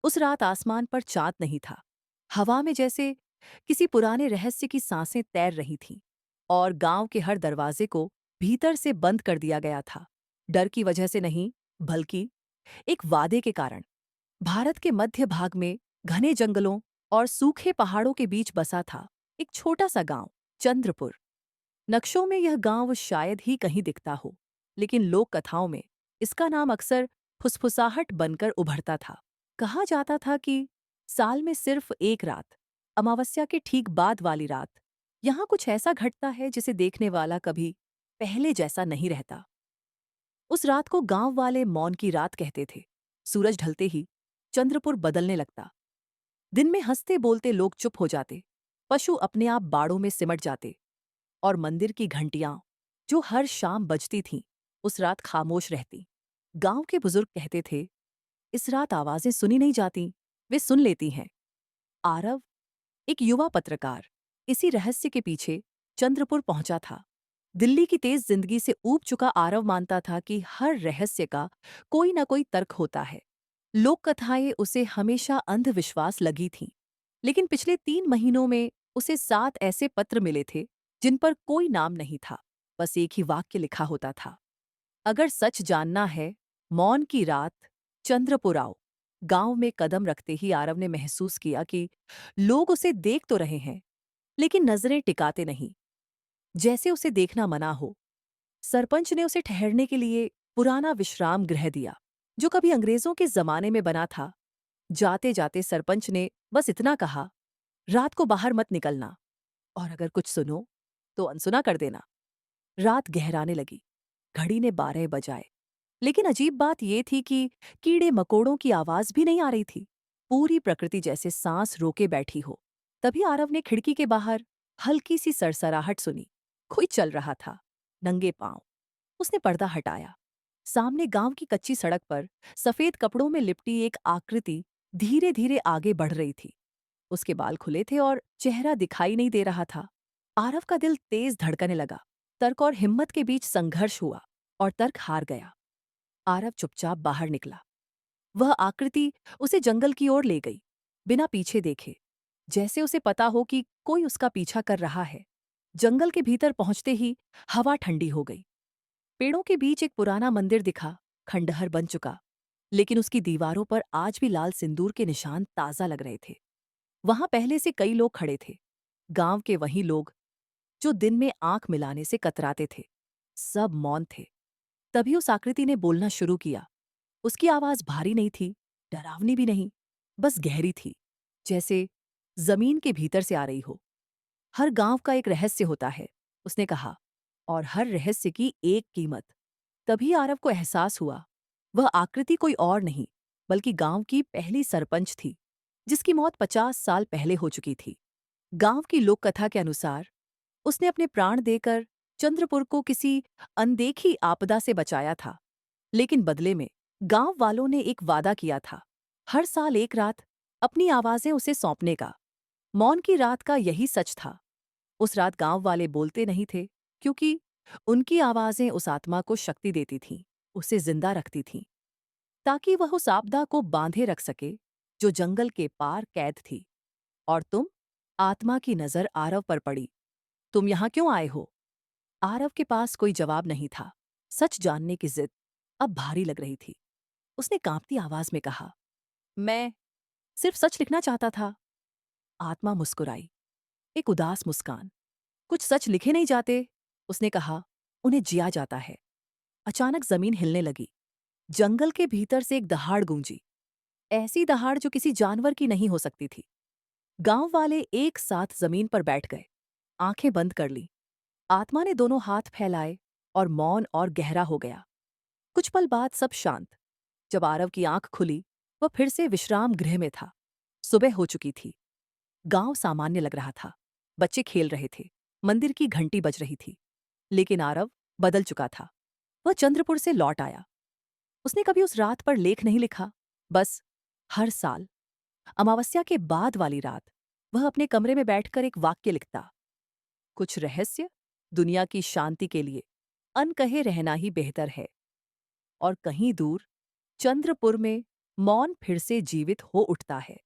उस रात आसमान पर चाँद नहीं था। हवा में जैसे किसी पुराने रहस्य की सांसें तैर रही थीं और गांव के हर दरवाजे को भीतर से बंद कर दिया गया था। डर की वजह से नहीं, बल्कि एक वादे के कारण। भारत के मध्य भाग में घने जंगलों और सूखे पहाड़ों के बीच बसा था एक छोटा सा गांव, चंद्रपुर। नक्शों में यह गांव शायद ही कहीं दिखता हो, लेकिन लोक कथाओं में इसका नाम अक्सर फुसफुसाहट बनकर उभरता था। कहा जाता था कि साल में सिर्फ एक रात, अमावस्या के ठीक बाद वाली रात, यहां कुछ ऐसा घटता है जिसे देखने वाला कभी पहले जैसा नहीं रहता। उस रात को गांव वाले मौन की रात कहते थे। सूरज ढलते ही चंद्रपुर बदलने लगता। दिन में हंसते बोलते लोग चुप हो जाते, पशु अपने आप बाड़ों में सिमट जाते और मंदिर की घंटियां, जो हर शाम बजती थीं, उस रात खामोश रहती। गांव के बुजुर्ग कहते थे, इस रात आवाजें सुनी नहीं जाती, वे सुन लेती हैं। आरव, एक युवा पत्रकार, इसी रहस्य के पीछे चंद्रपुर पहुंचा था। दिल्ली की तेज जिंदगी से ऊब चुका आरव मानता था कि हर रहस्य का कोई ना कोई तर्क होता है। लोक कथाएं उसे हमेशा अंधविश्वास लगी थीं, लेकिन पिछले 3 महीनों में उसे 7 ऐसे पत्र मिले थे जिन पर कोई नाम नहीं था, बस एक ही वाक्य लिखा होता था, अगर सच जानना है, मौन की रात, चंद्रपुर आओ। गांव में कदम रखते ही आरव ने महसूस किया कि लोग उसे देख तो रहे हैं, लेकिन नजरें टिकाते नहीं, जैसे उसे देखना मना हो। सरपंच ने उसे ठहरने के लिए पुराना विश्राम गृह दिया, जो कभी अंग्रेजों के जमाने में बना था। जाते जाते सरपंच ने बस इतना कहा, रात को बाहर मत निकलना, और अगर कुछ सुनो तो अनसुना कर देना। रात गहराने लगी, घड़ी ने 12 बजाए, लेकिन अजीब बात यह थी कि कीड़े मकोड़ों की आवाज भी नहीं आ रही थी। पूरी प्रकृति जैसे सांस रोके बैठी हो। तभी आरव ने खिड़की के बाहर हल्की सी सरसराहट सुनी। कोई चल रहा था, नंगे पांव। उसने पर्दा हटाया। सामने गांव की कच्ची सड़क पर सफेद कपड़ों में लिपटी एक आकृति धीरे धीरे आगे बढ़ रही थी। उसके बाल खुले थे और चेहरा दिखाई नहीं दे रहा था। आरव का दिल तेज धड़कने लगा। तर्क और हिम्मत के बीच संघर्ष हुआ और तर्क हार गया। आरव चुपचाप बाहर निकला। वह आकृति उसे जंगल की ओर ले गई, बिना पीछे देखे, जैसे उसे पता हो कि कोई उसका पीछा कर रहा है। जंगल के भीतर पहुंचते ही हवा ठंडी हो गई। पेड़ों के बीच एक पुराना मंदिर दिखा, खंडहर बन चुका, लेकिन उसकी दीवारों पर आज भी लाल सिंदूर के निशान ताजा लग रहे थे। वहां पहले से कई लोग खड़े थे, गांव के वही लोग जो दिन में आंख मिलाने से कतराते थे। सब मौन थे। तभी उस आकृति ने बोलना शुरू किया। उसकी आवाज भारी नहीं थी, डरावनी भी नहीं, बस गहरी थी, जैसे जमीन के भीतर से आ रही हो। हर गांव का एक रहस्य होता है, उसने कहा, और हर रहस्य की एक कीमत। तभी आरव को एहसास हुआ, वह आकृति कोई और नहीं, बल्कि गांव की पहली सरपंच थी, जिसकी मौत 50 साल पहले हो चुकी थी। गांव की लोक कथा के अनुसार उसने अपने प्राण देकर चंद्रपुर को किसी अनदेखी आपदा से बचाया था, लेकिन बदले में गांव वालों ने एक वादा किया था, हर साल एक रात अपनी आवाजें उसे सौंपने का। मौन की रात का यही सच था। उस रात गांव वाले बोलते नहीं थे, क्योंकि उनकी आवाजें उस आत्मा को शक्ति देती थीं, उसे जिंदा रखती थीं, ताकि वह उस आपदा को बांधे रख सके जो जंगल के पार कैद थी। और तुम? आत्मा की नजर आरव पर पड़ी। तुम यहां क्यों आए हो? आरव के पास कोई जवाब नहीं था। सच जानने की जिद अब भारी लग रही थी। उसने कांपती आवाज में कहा, मैं सिर्फ सच लिखना चाहता था। आत्मा मुस्कुराई, एक उदास मुस्कान। कुछ सच लिखे नहीं जाते, उसने कहा, उन्हें जिया जाता है। अचानक जमीन हिलने लगी। जंगल के भीतर से एक दहाड़ गूंजी, ऐसी दहाड़ जो किसी जानवर की नहीं हो सकती थी। गांव वाले एक साथ जमीन पर बैठ गए, आंखें बंद कर ली। आत्मा ने दोनों हाथ फैलाए और मौन और गहरा हो गया। कुछ पल बाद सब शांत। जब आरव की आंख खुली, वह फिर से विश्राम गृह में था। सुबह हो चुकी थी। गांव सामान्य लग रहा था। बच्चे खेल रहे थे, मंदिर की घंटी बज रही थी। लेकिन आरव बदल चुका था। वह चंद्रपुर से लौट आया। उसने कभी उस रात पर लेख नहीं लिखा, बस हर साल अमावस्या के बाद वाली रात वह अपने कमरे में बैठकर एक वाक्य लिखता, कुछ रहस्य दुनिया की शांति के लिए अनकहे रहना ही बेहतर है। और कहीं दूर चंद्रपुर में मौन फिर से जीवित हो उठता है।